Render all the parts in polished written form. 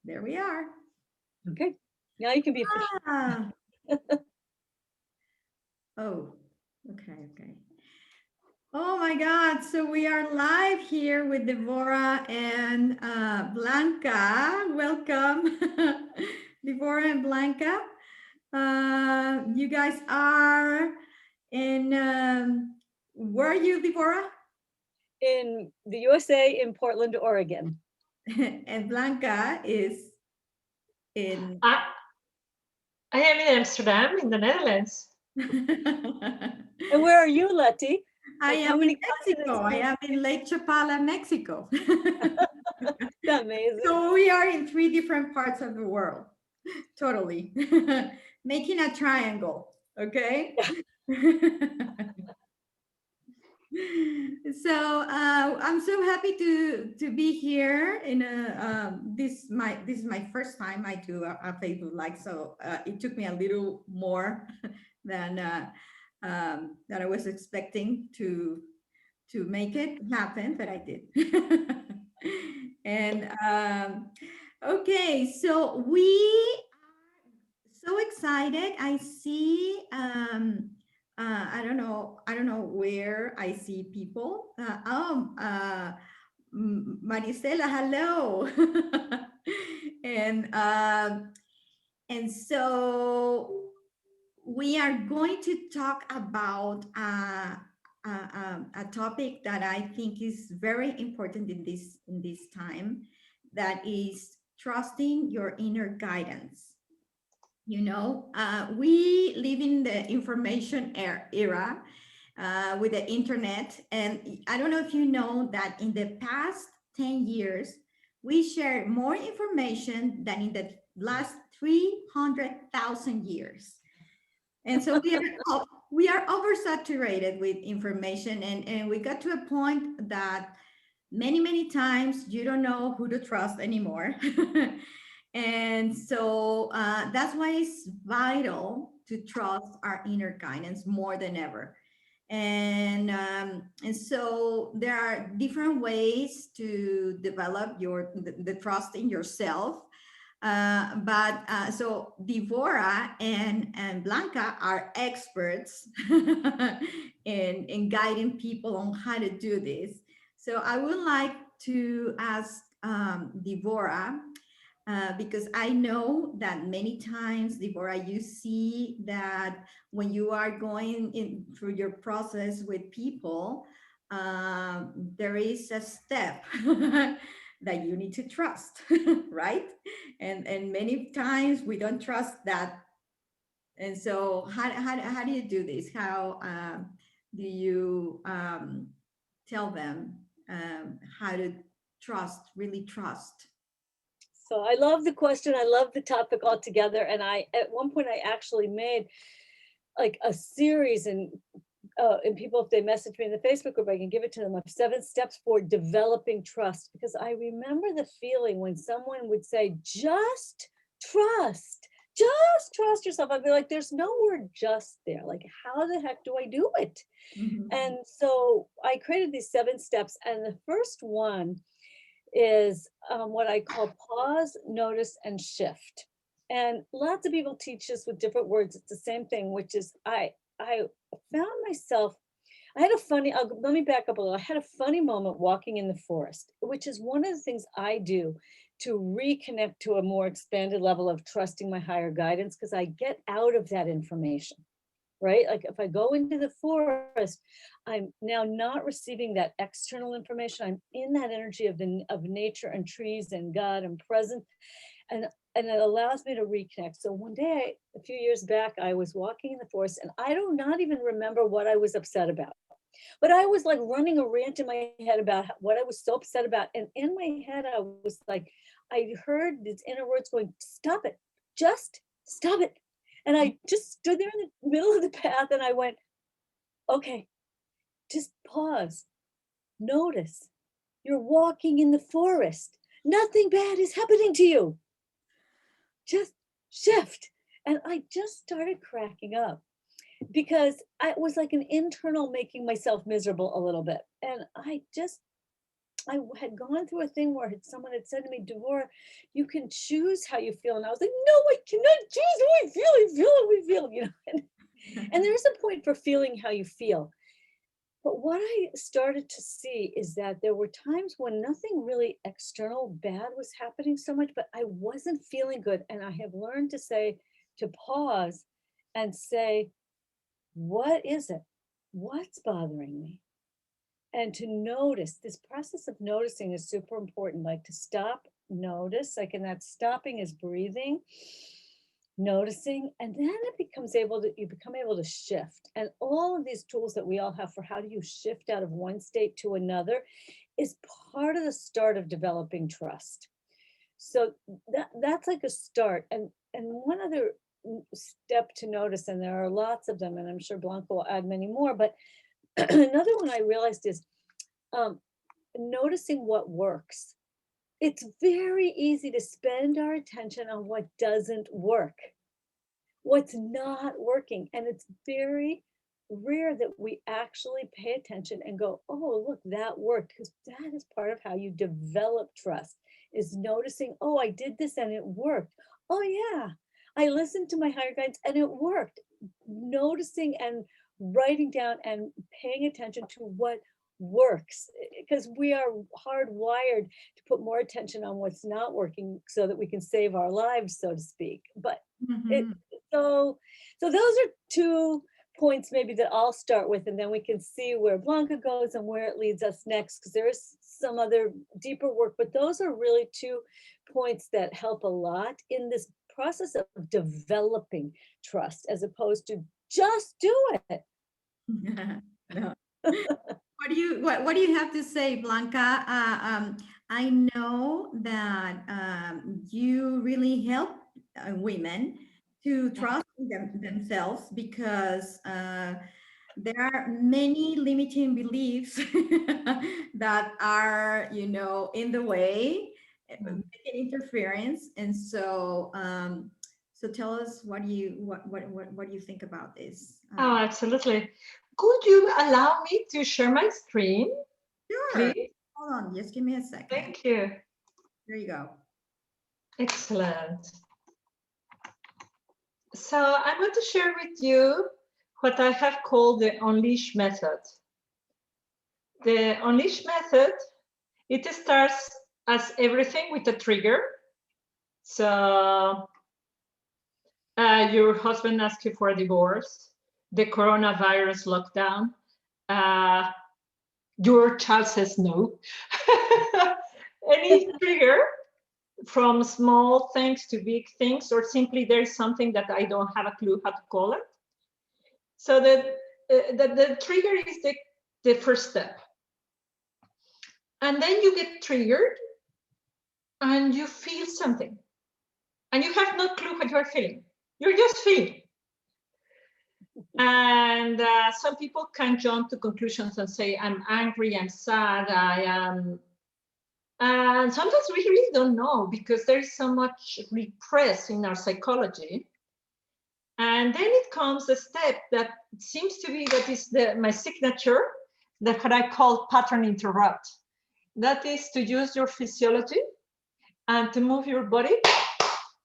There we are. Okay. Now you can be official. Ah. Oh, okay. Oh my God. So we are live here with Devorah and Blanca. Welcome, Devorah and Blanca. You guys are in, where are you, Devorah? In the USA, in Portland, Oregon. And Blanca is in. I am in Amsterdam, in the Netherlands. And where are you, Lety? I am in Mexico. I am in Lake Chapala, Mexico. Amazing. So we are in 3 different parts of the world. Totally. Making a triangle. Okay. So I'm so happy to be here in this is my first time I do a Facebook Live, so it took me a little more than I was expecting to make it happen, but I did. And okay, so we are so excited. I see I don't know where I see people. Marisela, hello. And so we are going to talk about a topic that I think is very important in this time, that is trusting your inner guidance. You know, we live in the information era with the internet. And I don't know if you know that in the past 10 years, we share more information than in the last 300,000 years. And so we are oversaturated with information, and we got to a point that many times you don't know who to trust anymore. And so that's why it's vital to trust our inner guidance more than ever. And so there are different ways to develop the trust in yourself. But so Devorah and Blanca are experts in guiding people on how to do this. So I would like to ask Devorah, because I know that many times, Devorah, you see that when you are going in through your process with people, there is a step that you need to trust, right? And many times we don't trust that. And so how do you do this? How do you tell them how to really trust? So I love the question. I love the topic altogether. And at one point, I actually made like a series, and people, if they message me in the Facebook group, I can give it to them, of 7 steps for developing trust. Because I remember the feeling when someone would say, just trust yourself. I'd be like, there's no word just there. Like, how the heck do I do it? Mm-hmm. And so I created these 7 steps. And the first one is what I call pause, notice, and shift. And lots of people teach this with different words. It's the same thing, which is I found myself, let me back up a little. I had a funny moment walking in the forest, which is one of the things I do to reconnect to a more expanded level of trusting my higher guidance, because I get out of that information, right? Like if I go into the forest, I'm now not receiving that external information. I'm in that energy of nature and trees and God and present. And it allows me to reconnect. So one day, a few years back, I was walking in the forest, and I do not even remember what I was upset about. But I was like running a rant in my head about what I was so upset about. And in my head, I was like, I heard these inner words going, stop it, just stop it. And I just stood there in the middle of the path, and I went, okay, just pause, notice. You're walking in the forest. Nothing bad is happening to you. Just shift. And I just started cracking up, because it was like an internal making myself miserable a little bit. And I just I had gone through a thing where someone had said to me, Devorah, you can choose how you feel. And I was like, no, I cannot choose how I feel. I feel how I feel, you know. And there's a point for feeling how you feel. But what I started to see is that there were times when nothing really external bad was happening so much, but I wasn't feeling good. And I have learned to say, to pause and say, what is it? What's bothering me? And to notice. This process of noticing is super important, like to stop, notice, like, and that stopping is breathing, noticing, and then you become able to shift. And all of these tools that we all have for how do you shift out of one state to another is part of the start of developing trust. So that's like a start. And one other step to notice, and there are lots of them, and I'm sure Blanca will add many more, but another one I realized is noticing what works. It's very easy to spend our attention on what doesn't work, what's not working. And it's very rare that we actually pay attention and go, oh, look, that worked. Because that is part of how you develop trust, is noticing, oh, I did this and it worked. Oh, yeah, I listened to my higher guidance and it worked. Noticing and writing down and paying attention to what works, because we are hardwired to put more attention on what's not working so that we can save our lives, so to speak. But it, so those are two points maybe that I'll start with, and then we can see where Blanca goes and where it leads us next, because there is some other deeper work, but those are really 2 points that help a lot in this process of developing trust, as opposed to just do it. No. What do you have to say, Blanca? I know that you really help women to trust themselves, because there are many limiting beliefs that are, in the way, making interference. And so, so tell us, what do you think about this? Oh, absolutely. Could you allow me to share my screen, Sure. please? Hold on, just give me a second. Thank you. There you go. Excellent. So I'm going to share with you what I have called the Unleash method. The Unleash method, it starts as everything with a trigger. So your husband asks you for a divorce, the coronavirus lockdown, your child says no. Any trigger, from small things to big things, or simply there is something that I don't have a clue how to call it. So the trigger is the first step. And then you get triggered and you feel something. And you have no clue what you are feeling. You're just feeling. And some people can jump to conclusions and say, I'm angry, I'm sad, I am. And sometimes we really don't know, because there is so much repressed in our psychology. And then it comes a step that seems to be, that is my signature, that what I call pattern interrupt. That is to use your physiology and to move your body,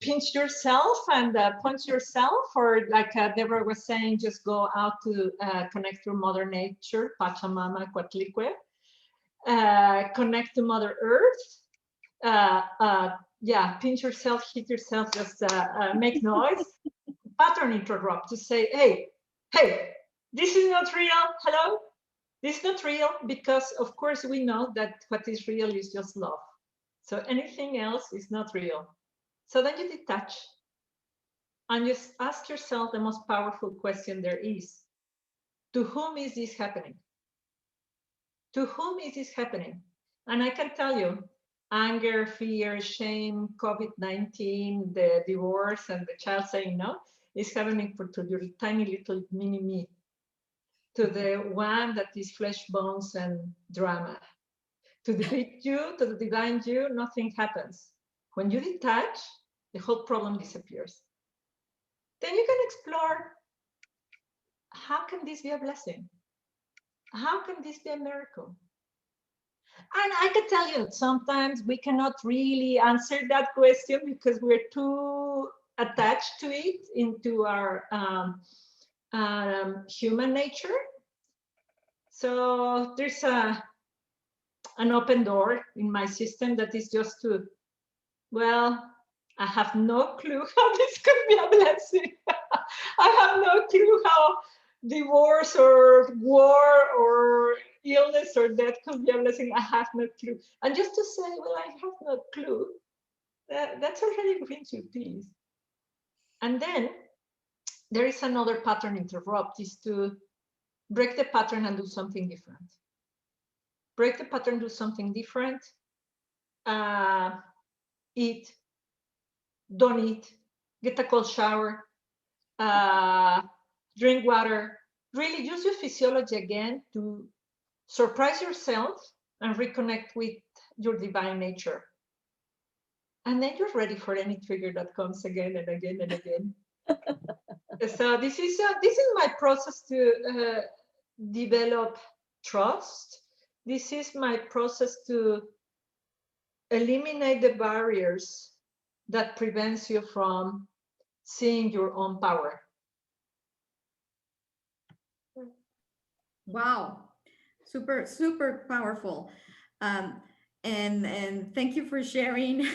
pinch yourself and punch yourself, or like Deborah was saying, just go out to connect to Mother Nature, Pachamama, Coatlicue, connect to Mother Earth. Yeah, pinch yourself, hit yourself, just make noise. Pattern interrupt, to say, hey, this is not real. Hello, this is not real, because of course we know that what is real is just love. So anything else is not real. So then you detach and just ask yourself the most powerful question there is: to whom is this happening? To whom is this happening? And I can tell you, anger, fear, shame, COVID-19, the divorce, and the child saying no, is happening to your tiny little mini me. To the one that is flesh, bones, and drama. To the big you, to the divine you, nothing happens. When you detach, the whole problem disappears. Then you can explore, how can this be a blessing? How can this be a miracle? And I can tell you, sometimes we cannot really answer that question because we're too attached to it into our human nature. So there's an open door in my system that is just to, well, I have no clue how this could be a blessing. I have no clue how divorce or war or illness or death could be a blessing. I have no clue. And just to say, well, I have no clue, that's already brings you peace. And then there is another pattern interrupt, is to break the pattern and do something different. Break the pattern, do something different. Eat, don't eat, get a cold shower, drink water. Really use your physiology again to surprise yourself and reconnect with your divine nature. And then you're ready for any trigger that comes again and again and again. So this is my process to develop trust. This is my process to eliminate the barriers that prevents you from seeing your own power. Wow, super, super powerful. And thank you for sharing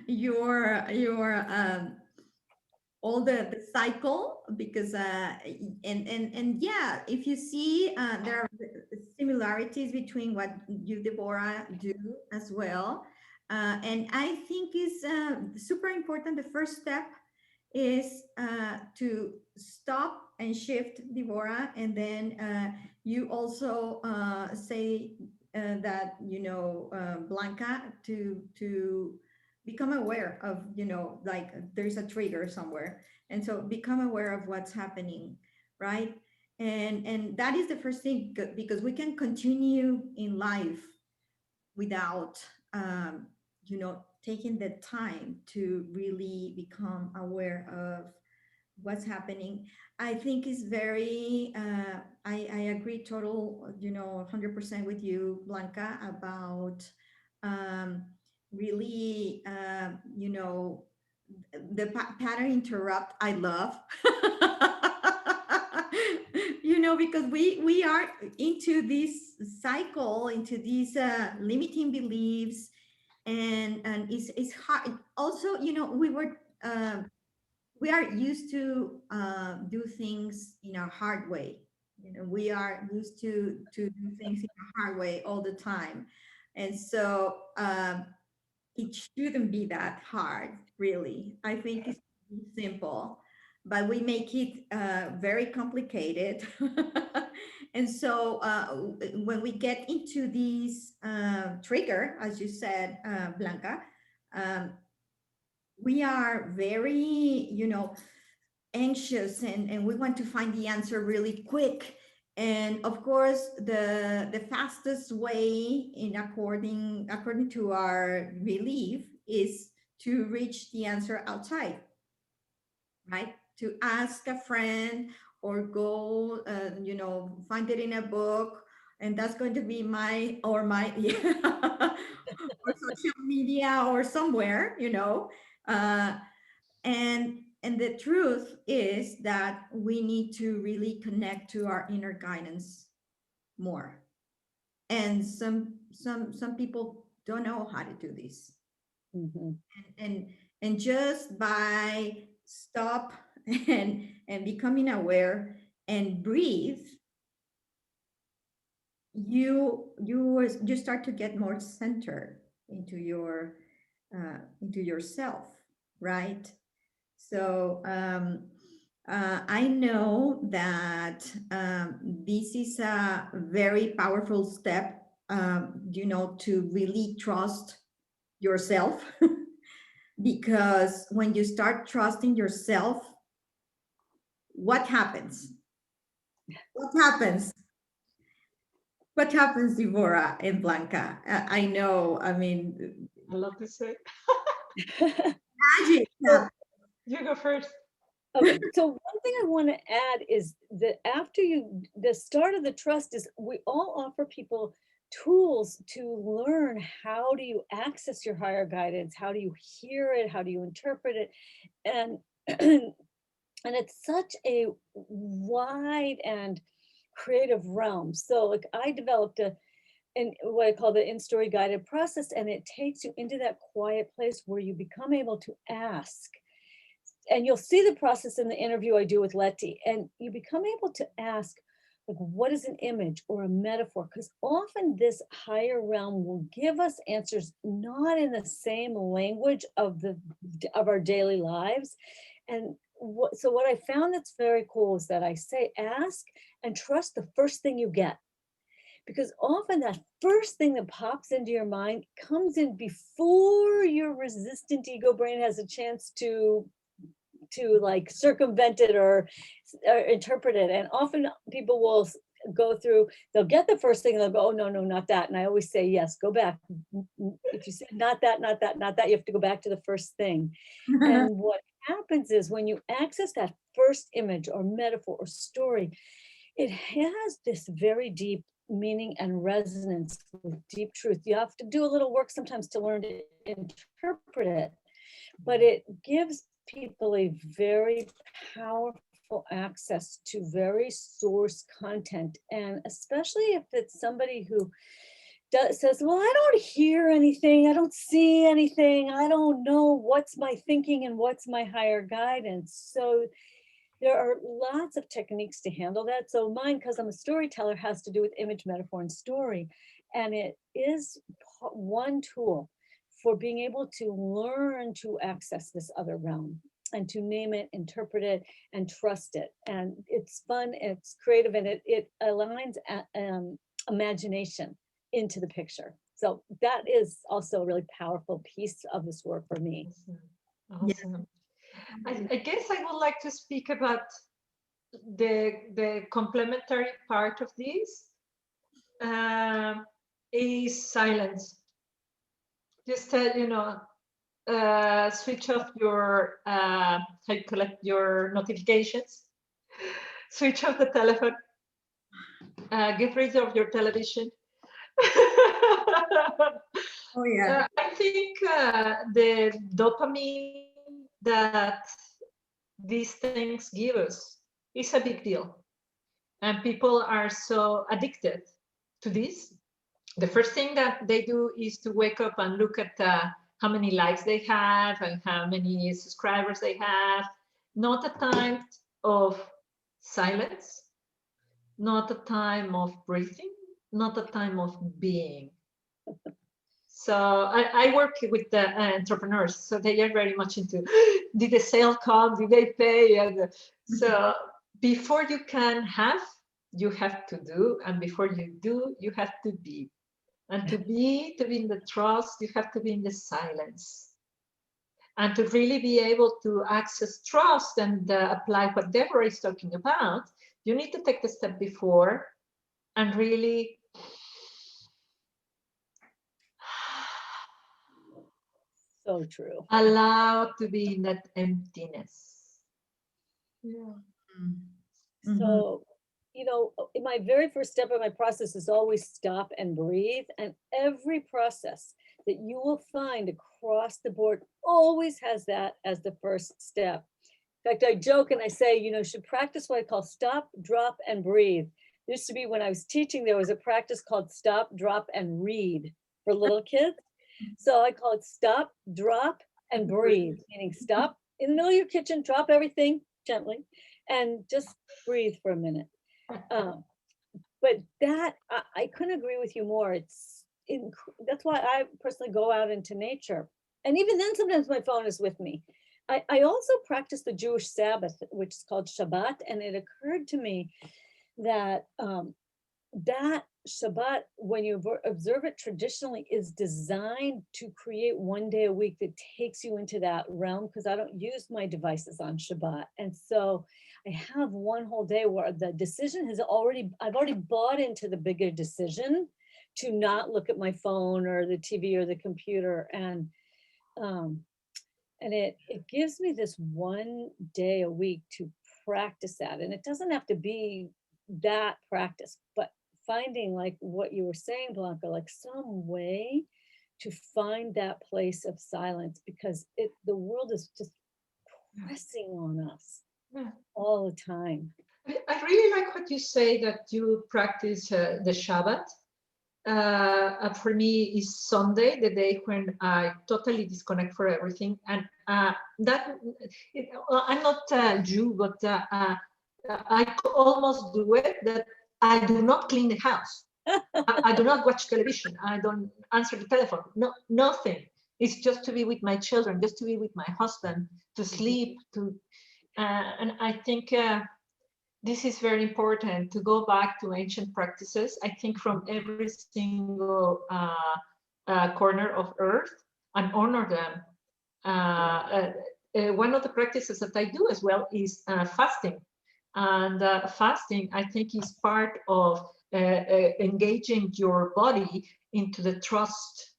your all the cycle, because and yeah, if you see there are similarities between what you, Deborah, do as well. And I think is super important. The first step is to stop and shift, Devorah, and then you also say that, you know, Blanca, to become aware of, you know, like there's a trigger somewhere, and so become aware of what's happening, right? And that is the first thing, because we can continue in life without you know, taking the time to really become aware of what's happening. I think is very I agree total, you know, 100% with you, Blanca, about really you know, the pattern interrupt, I love. You know, because we are into this cycle, into these limiting beliefs, and it's hard also, you know, we are used to do things in a hard way. You know, we are used to do things in a hard way all the time, and so it shouldn't be that hard, really. I think it's simple, but we make it very complicated. And so when we get into these trigger, as you said, Blanca, um, we are very, you know, anxious, and we want to find the answer really quick. And of course, the fastest way, in according to our belief, is to reach the answer outside, right? To ask a friend, or go you know, find it in a book, and that's going to be my yeah, or social media or somewhere, you know. uh, and the truth is that we need to really connect to our inner guidance more, and some people don't know how to do this. Mhm. And just by stop and becoming aware and breathe, you start to get more centered into yourself, right? So I know that this is a very powerful step, you know, to really trust yourself. Because when you start trusting yourself, what happens? What happens? What happens, Devorah and Blanca? I know, I mean, I love to say. magic So happens. you go first. Okay, so one thing I want to add is that after the start of the trust is we all offer people tools to learn how do you access your higher guidance, how do you hear it, how do you interpret it, and and it's such a wide and creative realm. So like I developed what I call the in-story guided process, and it takes you into that quiet place where you become able to ask. And you'll see the process in the interview I do with Lety, and you become able to ask, like, what is an image or a metaphor? Because often this higher realm will give us answers not in the same language of our daily lives. And so what I found that's very cool is that I say ask and trust the first thing you get, because often that first thing that pops into your mind comes in before your resistant ego brain has a chance to like circumvent it or interpret it. And often people will go through, they'll get the first thing and they'll go, oh, no, not that. And I always say, yes, go back. If you say not that, you have to go back to the first thing. And what happens is when you access that first image or metaphor or story, it has this very deep meaning and resonance with deep truth. You have to do a little work sometimes to learn to interpret it, but it gives people a very powerful access to very source content. And especially if it's somebody who says, well, I don't hear anything, I don't see anything, I don't know what's my thinking and what's my higher guidance. So there are lots of techniques to handle that. So mine, because I'm a storyteller, has to do with image, metaphor, and story. And it is one tool for being able to learn to access this other realm and to name it, interpret it, and trust it. And it's fun, it's creative, and it aligns imagination into the picture. So that is also a really powerful piece of this work for me. Awesome. I guess I would like to speak about the complementary part of this is silence. Just switch off your how you collect your notifications, switch off the telephone, get rid of your television. Oh yeah. I think the dopamine that these things give us is a big deal, and people are so addicted to this. The first thing that they do is to wake up and look at how many likes they have and how many subscribers they have. Not a time of silence, not a time of breathing, not a time of being. So I work with the entrepreneurs, so they are very much into, did the sale come, did they pay? And so before you can have, you have to do, and before you do, you have to be. And to be in the trust, you have to be in the silence. And to really be able to access trust and apply what Devorah is talking about, you need to take the step before and really So true. allow to be in that emptiness. Yeah. So, my very first step of my process is always stop and breathe. And every process that you will find across the board always has that as the first step. In fact, I joke and I say, should practice what I call stop, drop, and breathe. There used to be, when I was teaching, there was a practice called stop, drop, and read for little kids. So I call it stop, drop, and breathe, meaning stop in the middle of your kitchen, drop everything gently, and just breathe for a minute. But that, I couldn't agree with you more. That's why I personally go out into nature. And even then, sometimes my phone is with me. I also practice the Jewish Sabbath, which is called Shabbat. And it occurred to me that that Shabbat, when you observe it traditionally, is designed to create one day a week that takes you into that realm, because I don't use my devices on Shabbat. And so I have one whole day where the decision I've already bought into the bigger decision to not look at my phone or the TV or the computer. And it gives me this one day a week to practice that. And it doesn't have to be that practice, but finding, like what you were saying, Blanca, like some way to find that place of silence, because the world is just pressing on us all the time. I really like what you say that you practice the Shabbat. For me, is Sunday, the day when I totally disconnect for everything, and I'm not Jew, but I almost do it. That I do not clean the house. I do not watch television. I don't answer the telephone. No, nothing. It's just to be with my children, just to be with my husband, to sleep, and I think this is very important to go back to ancient practices. I think from every single corner of earth and honor them. One of the practices that I do as well is fasting. And fasting, I think, is part of engaging your body into the trust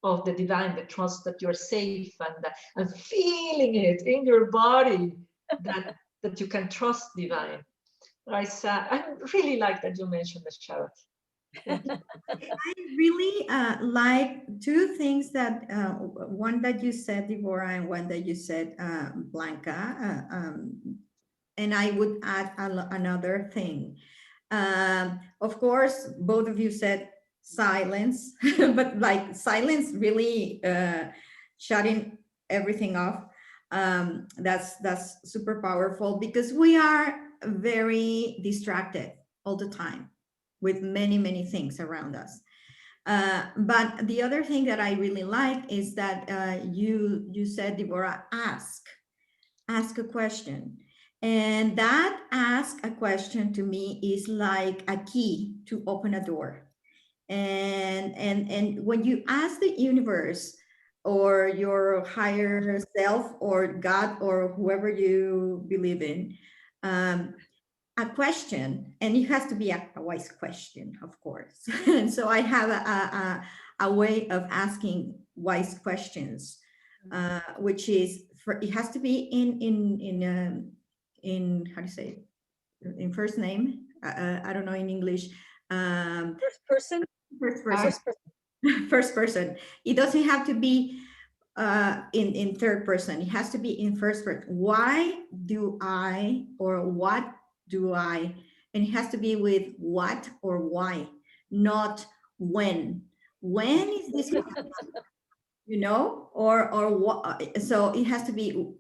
of the divine, the trust that you're safe, and feeling it in your body that you can trust divine. I really like that you mentioned the Shabbat. I really like two things that one that you said, Devorah, and one that you said, Blanca. And I would add another thing. Of course, both of you said silence, but like silence really shutting everything off. That's super powerful because we are very distracted all the time with many things around us. But the other thing that I really like is that you said, Devorah, ask a question. And that ask a question to me is like a key to open a door. And when you ask the universe or your higher self or God or whoever you believe in, a question, and it has to be a wise question, of course. And so I have a way of asking wise questions, which is it has to be in how to say it? In first name. I don't know in English. First person. First person. First person. It doesn't have to be in third person. It has to be in first person. Why do I, or what do I? And it has to be with what or why, not when. When is this going to happen? Or what? So it has to be,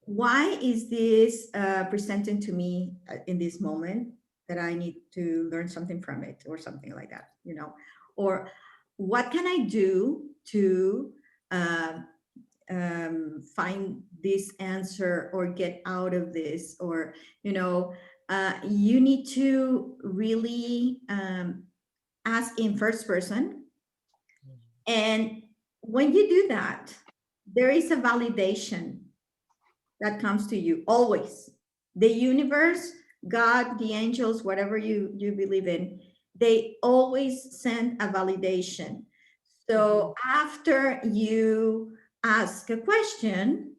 why is this presented to me in this moment that I need to learn something from it or something like that, or what can I do to find this answer or get out of this, or you need to really ask in first person. And when you do that, there is a validation that comes to you always. The universe, God, the angels, whatever you believe in, they always send a validation. So after you ask a question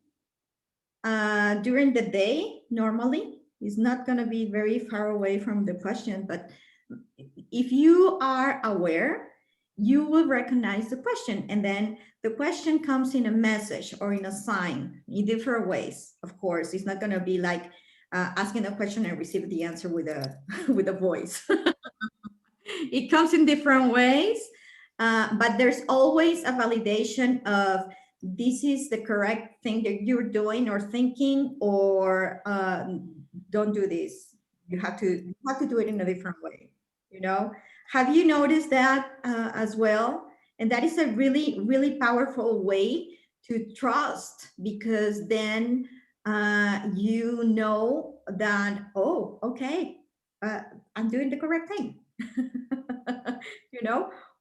during the day, normally, it's not going to be very far away from the question, but if you are aware, you will recognize the question, and then the question comes in a message or in a sign in different ways. Of course, it's not going to be like asking a question and receive the answer with a with a voice. It comes in different ways, but there's always a validation of this is the correct thing that you're doing or thinking, or don't do this. You have to do it in a different way. Have you noticed that as well? And that is a really powerful way to trust, because then you know that, oh, okay, I'm doing the correct thing.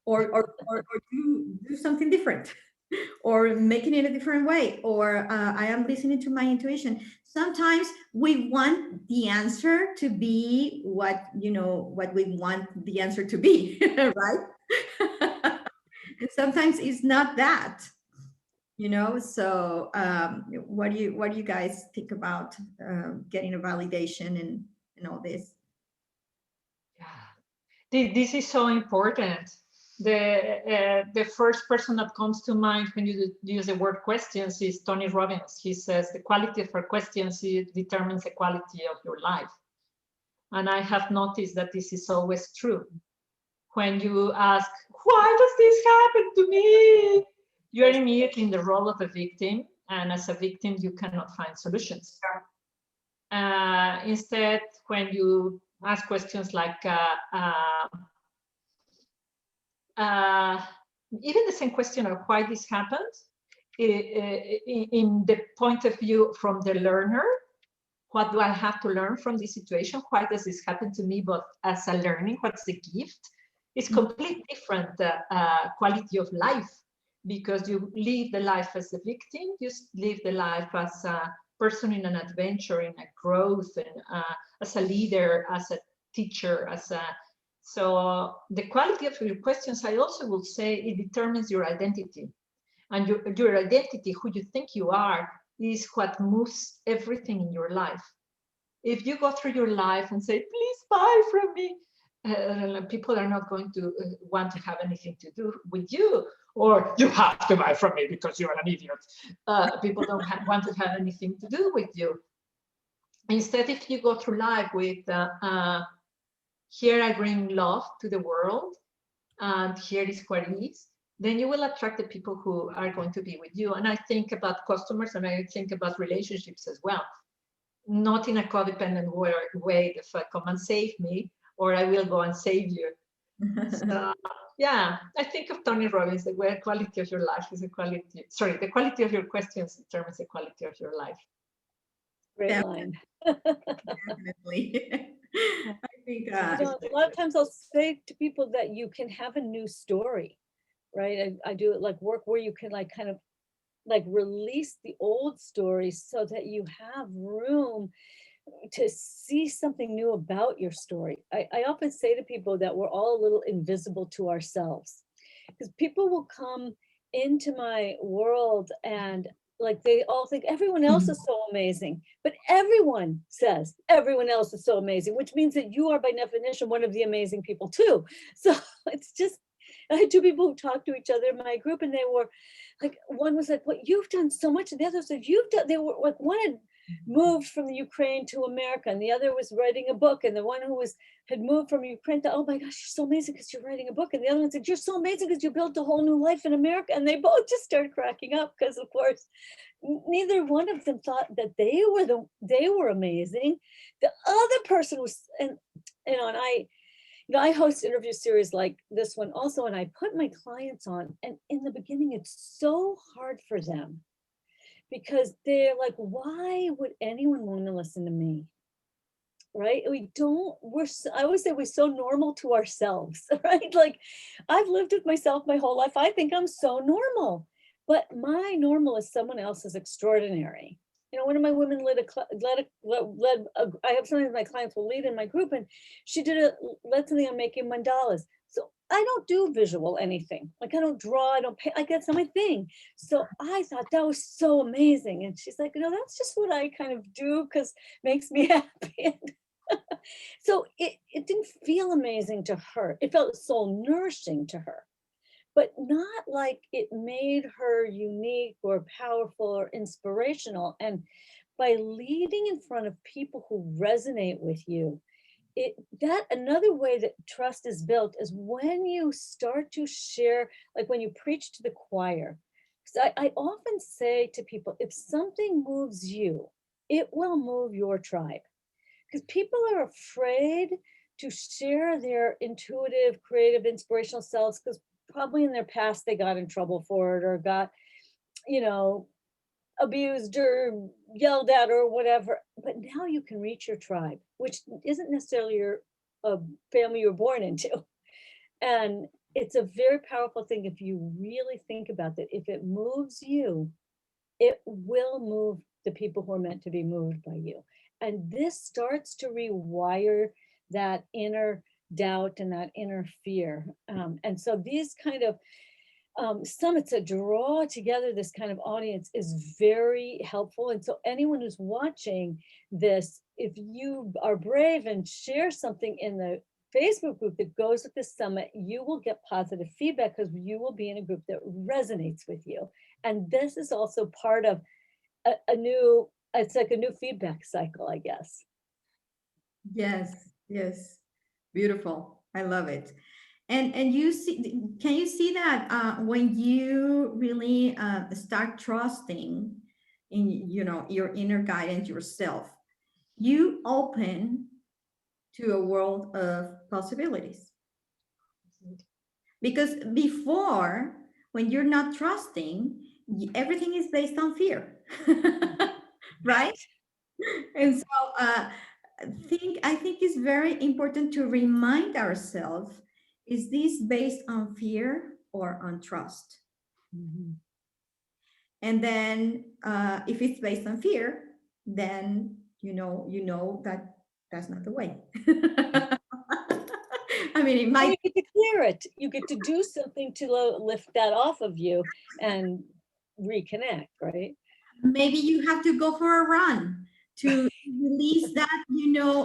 Or do something different, or making it a different way, or I am listening to my intuition. Sometimes we want the answer to be what we want the answer to be, right? And sometimes it's not that, so what do you guys think about getting a validation and all this? Yeah, This is so important. The first person that comes to mind when you use the word questions is Tony Robbins. He says the quality of our questions determines the quality of your life. And I have noticed that this is always true. When you ask, why does this happen to me? You're immediately in the role of a victim. And as a victim, you cannot find solutions. Instead, when you ask questions like, even the same question of why this happened, in the point of view from the learner, what do I have to learn from this situation? Why does this happen to me? But as a learning, what's the gift? It's completely different quality of life, because you live the life as a victim, you live the life as a person in an adventure, in a growth, and as a leader, as a teacher, so the quality of your questions, I also will say, it determines your identity. And your identity, who you think you are, is what moves everything in your life. If you go through your life and say, please buy from me, people are not going to want to have anything to do with you, or you have to buy from me because you're an idiot. People don't want to have anything to do with you. Instead, if you go through life with, here I bring love to the world, and here is what it is, then you will attract the people who are going to be with you. And I think about customers, and I think about relationships as well. Not in a codependent way, if I come and save me, or I will go and save you. So, yeah, I think of Tony Robbins, the quality of your life is the quality of your questions determines the quality of your life. Great line. Definitely. I think a lot of times I'll say to people that you can have a new story, right? I do it like work where you can like kind of like release the old stories so that you have room to see something new about your story. I often say to people that we're all a little invisible to ourselves, because people will come into my world and like they all think everyone else is so amazing, but everyone says everyone else is so amazing, which means that you are by definition one of the amazing people too. So it's just, I had two people who talked to each other in my group, and they were like, one was like, "What you've done so much," and the other said, "You've done." They were like, one had moved from the Ukraine to America, and the other was writing a book, and the one who had moved from Ukraine to, "Oh my gosh, you're so amazing because you're writing a book," and the other one said, "You're so amazing because you built a whole new life in America," and they both just started cracking up because, of course, neither one of them thought that they were amazing. The other person was, and I host interview series like this one also, and I put my clients on, and in the beginning, it's so hard for them because they're like, why would anyone want to listen to me? Right? I always say we're so normal to ourselves, right? Like I've lived with myself my whole life. I think I'm so normal, but my normal is someone else's extraordinary. One of my women I have something my clients will lead in my group, and she led something on making mandalas. So I don't do visual anything. Like I don't draw, I don't paint, like that's not my thing. So I thought that was so amazing. And she's like, no, that's just what I kind of do because makes me happy. So it didn't feel amazing to her. It felt soul nourishing to her, but not like it made her unique or powerful or inspirational. And by leading in front of people who resonate with you, another way that trust is built is when you start to share, like when you preach to the choir. Because I often say to people, if something moves you, it will move your tribe. Because people are afraid to share their intuitive, creative, inspirational selves because probably in their past they got in trouble for it or got, abused or yelled at or whatever. But now you can reach your tribe, which isn't necessarily your family you were born into. And it's a very powerful thing if you really think about that. If it moves you, it will move the people who are meant to be moved by you. And this starts to rewire that inner doubt and that inner fear. And so these kind of summits that draw together this kind of audience is very helpful. And so anyone who's watching this, if you are brave and share something in the Facebook group that goes with the summit, you will get positive feedback because you will be in a group that resonates with you. And this is also part of a new, it's like a new feedback cycle, I guess. Yes, yes. Beautiful. I love it. And you see, can you see that when you really start trusting in, you know, your inner guidance yourself, you open to a world of possibilities. Because before, when you're not trusting, everything is based on fear, right? And so I think it's very important to remind ourselves, is this based on fear or on trust? Mhm. And then if it's based on fear, then you know that that's not the way. I mean, it Oh, might, you get to clear it. You get to do something to lift that off of you and reconnect, right? maybe you have to go for a run to release that,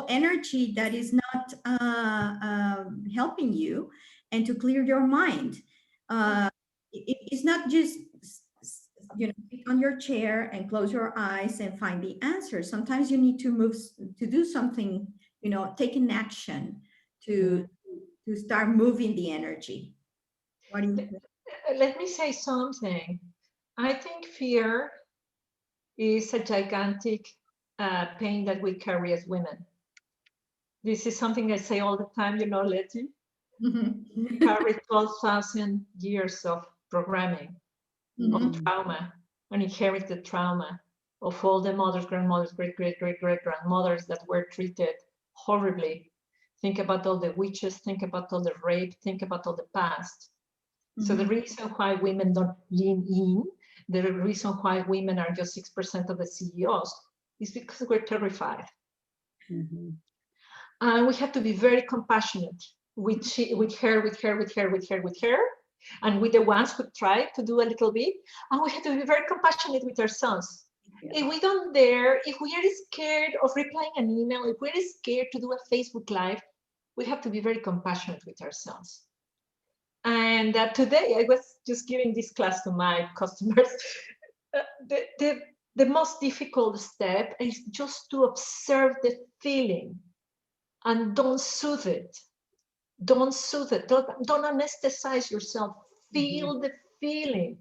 energy that is not helping you, and to clear your mind. It's not just sit on your chair and close your eyes and find the answer. Sometimes you need to move, to do something, take an action to start moving the energy. What do you think? Let me say something. I think fear is a gigantic pain that we carry as women. This is something I say all the time, Lety. We carry 12,000 years of programming, of trauma, and inherited trauma of all the mothers, grandmothers, great-great-great-great-grandmothers that were treated horribly. Think about all the witches, think about all the rape, think about all the past. So the reason why women don't lean in, the reason why women are just 6% of the CEOs is because we're terrified. And we have to be very compassionate with her, and with the ones who try to do a little bit. And we have to be very compassionate with ourselves. Yeah. If we don't dare, if we are scared of replying an email, if we're scared to do a Facebook Live, we have to be very compassionate with ourselves. And today I was just giving this class to my customers. The most difficult step is just to observe the feeling and don't soothe it. Don't soothe it. Don't anesthetize yourself. Feel the feeling.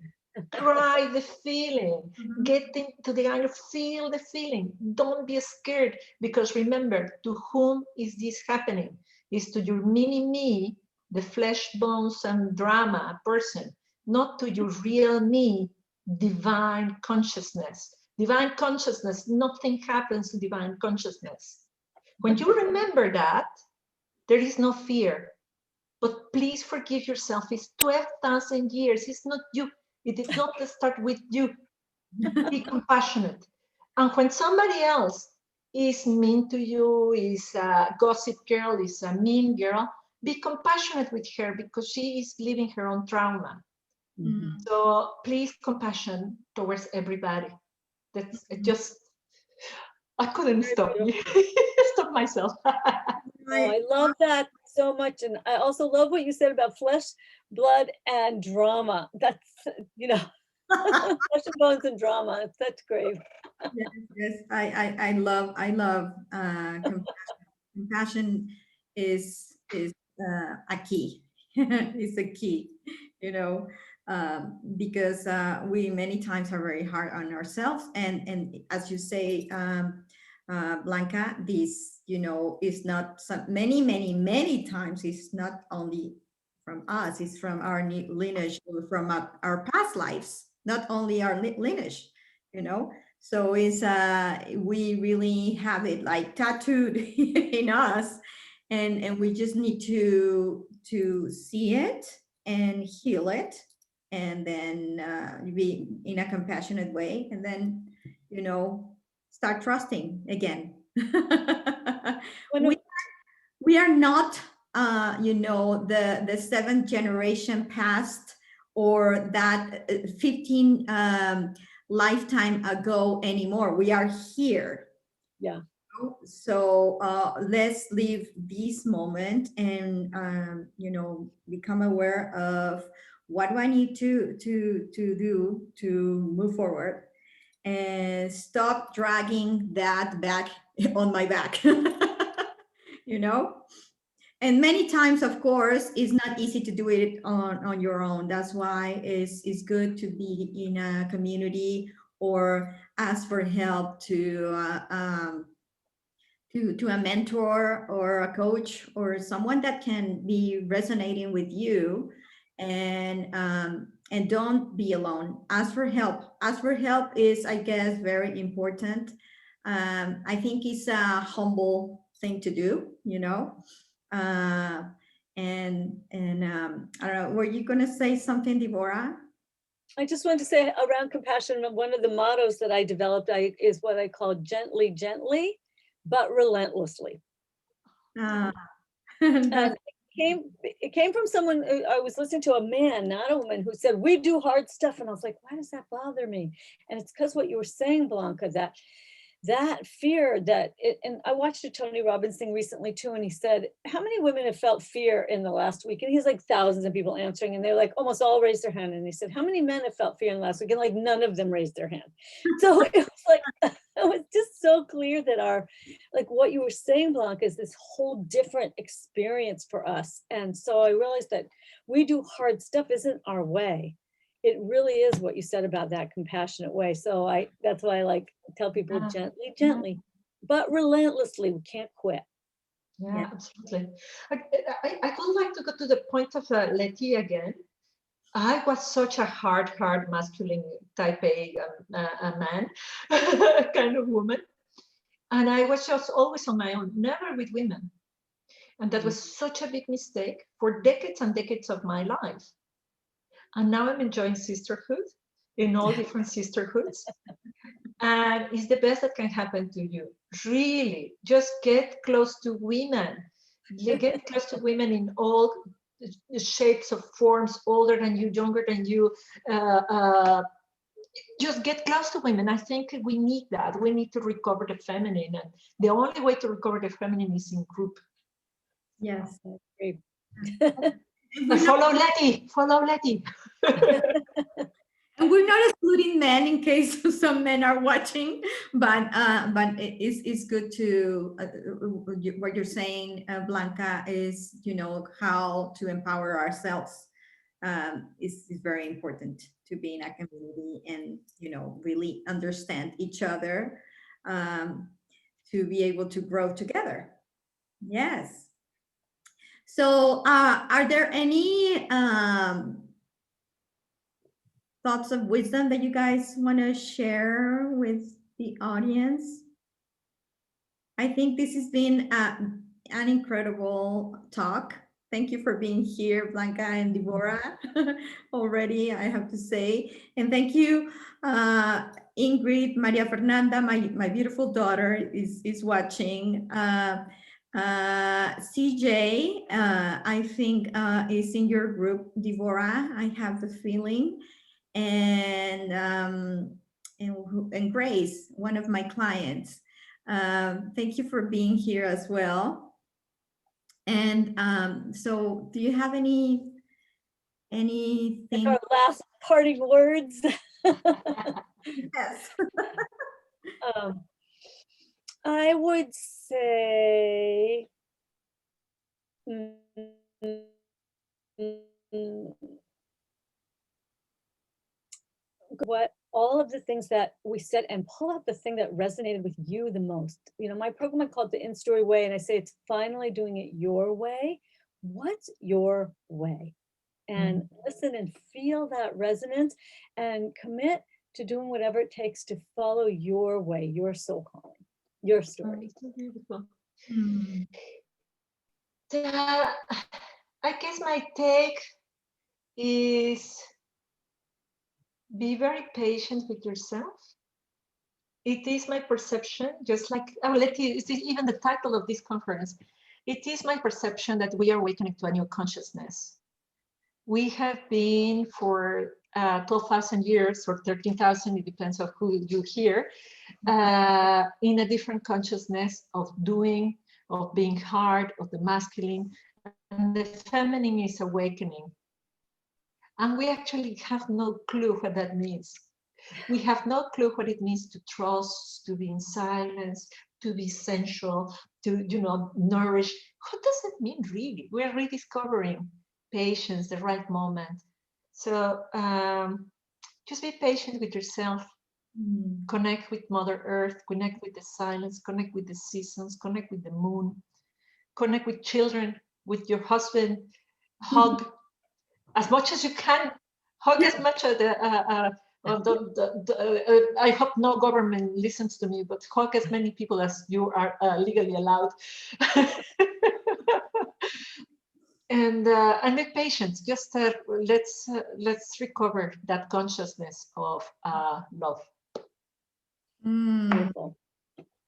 Cry the feeling. Get into the anger. Feel the feeling. Don't be scared, because remember, to whom is this happening? It's to your mini-me, the flesh, bones, and drama person, not to your real me, divine consciousness. Divine consciousness, nothing happens to divine consciousness. When you remember that, there is no fear. But please forgive yourself. It's 12,000 years. It's not you. It did not start with you. Be compassionate. And when somebody else is mean to you, is a gossip girl, is a mean girl, be compassionate with her, because she is living her own trauma. So please, compassion towards everybody. That's just, I couldn't stop myself. Oh, I love that so much. And I also love what you said about flesh, blood, and drama. That's, flesh and bones and drama. That's great. Yes, I love compassion. Compassion is a key. It's a key, because we many times are very hard on ourselves, and as you say, Blanca, this is not many times it's not only from us, it's from our lineage, from our past lives, not only our lineage, so it's we really have it like tattooed in us, and we just need to see it and heal it, and then be in a compassionate way, and then start trusting again. we are not the seventh generation past, or that 15 lifetime ago anymore. We are here. Yeah. So let's leave this moment and become aware of what do I need to do to move forward, and stop dragging that back on my back. you know and many times, of course, it's not easy to do it on your own. That's why it's good to be in a community or ask for help to a mentor or a coach or someone that can be resonating with you, and don't be alone. Ask for help is, I guess, very important. I think it's a humble thing to do, uh, and I don't know, were you going to say something, Devorah? I just wanted to say around compassion, one of the mottos that I developed is what I call gently, gently, but relentlessly. uh, And it came from someone. I was listening to a man, not a woman, who said, we do hard stuff. And I was like, why does that bother me? And it's because what you were saying, Blanca, that fear and I watched a Tony Robbins thing recently too, and he said, how many women have felt fear in the last week? And he's like, thousands of people answering, and they're like, almost all raised their hand. And he said, how many men have felt fear in the last week? And like, none of them raised their hand. So it was like, it was just so clear that like what you were saying, Blanca, is this whole different experience for us. And so I realized that we do hard stuff isn't our way. It really is what you said about that compassionate way. So that's why I tell people gently, gently, but relentlessly. We can't quit. Yeah, absolutely. I would like to go to the point of Lety again. I was such a hard masculine type A man, kind of woman. And I was just always on my own, never with women. And that was such a big mistake for decades and decades of my life. And now I'm enjoying sisterhood in all different sisterhoods. And it's the best that can happen to you. Really, just get close to women. Get close to women in all shapes of forms, older than you, younger than you. Just get close to women. I think we need that. We need to recover the feminine. And the only way to recover the feminine is in group. Yes. Follow Lety. And we're not excluding men in case some men are watching, but it's good to what you're saying, Blanca, is how to empower ourselves. Is very important to be in a community and really understand each other, to be able to grow together. Yes. So, are there any thoughts of wisdom that you guys want to share with the audience? I think this has been an incredible talk. Thank you for being here, Blanca and Devorah, already, I have to say. And thank you, Ingrid, Maria Fernanda, my beautiful daughter is watching. CJ, I think, is in your group, Devorah, I have the feeling. And Grace, one of my clients. Thank you for being here as well. And so, do you have anything? Our last parting words. Yes. I would say, what all of the things that we said, and pull out the thing that resonated with you the most. My program, I call it the In-Story Way, and I say it's finally doing it your way. What's your way? And listen and feel that resonance, and commit to doing whatever it takes to follow your way, your soul calling, your story. So beautiful. I guess my take is be very patient with yourself. It is my perception, just like Lety, even the title of this conference, it is my perception that we are awakening to a new consciousness. We have been for 12,000 years or 13,000, it depends on who you hear, in a different consciousness of doing, of being hard, of the masculine, and the feminine is awakening. And we actually have no clue what that means. We have no clue what it means to trust, to be in silence, to be sensual, to, nourish. What does it mean, really? We're rediscovering patience, the right moment. So just be patient with yourself. Connect with Mother Earth, connect with the silence, connect with the seasons, connect with the moon, connect with children, with your husband. Hug as much as you can. Hug as much as I hope no government listens to me, but hug as many people as you are legally allowed. And be patient. Just let's recover that consciousness of love. Beautiful.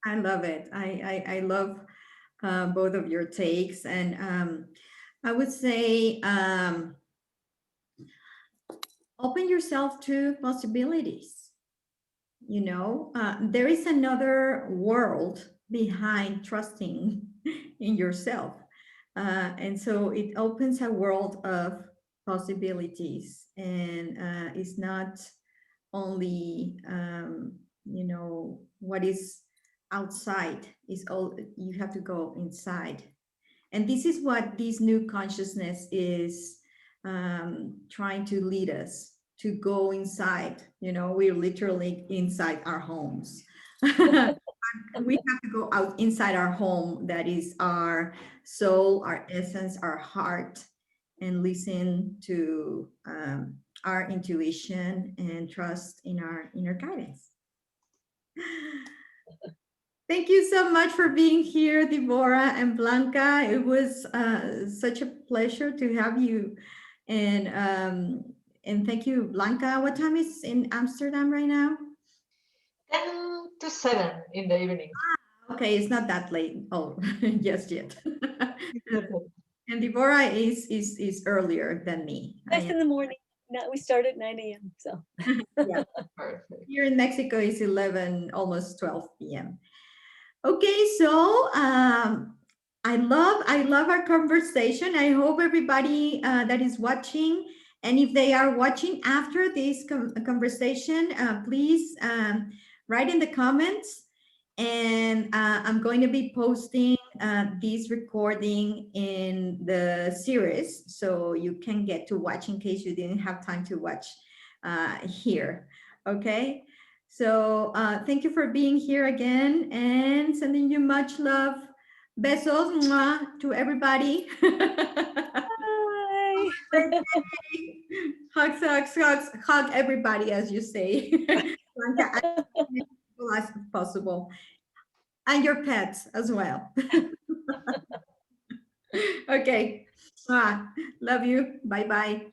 I love it. I love both of your takes, and I would say open yourself to possibilities. There is another world behind trusting in yourself, and so it opens a world of possibilities, and it's not only what is outside. Is all you have to go inside, and this is what this new consciousness is trying to lead us to go inside. We're literally inside our homes. We have to go out inside our home, that is our soul, our essence, our heart, and listen to our intuition and trust in our inner guidance. Thank you so much for being here, Devorah and Blanca. It was such a pleasure to have you. And thank you, Blanca. What time is in Amsterdam right now? 10 to 7 in the evening. Okay, it's not that late. Oh, yes, yet. And Devorah is earlier than me. Nice in the morning. Now we start at 9 a.m. So yeah. Here in Mexico is 11, almost 12 p.m. Okay, so I love our conversation. I hope everybody that is watching, and if they are watching after this conversation, please write in the comments, and I'm going to be posting this recording in the series, so you can get to watch in case you didn't have time to watch here. Okay. So thank you for being here again, and sending you much love. Besos to everybody. bye. Hugs, hugs, hugs, hug everybody, as you say. As possible. And your pets as well. Okay. Love you. Bye-bye.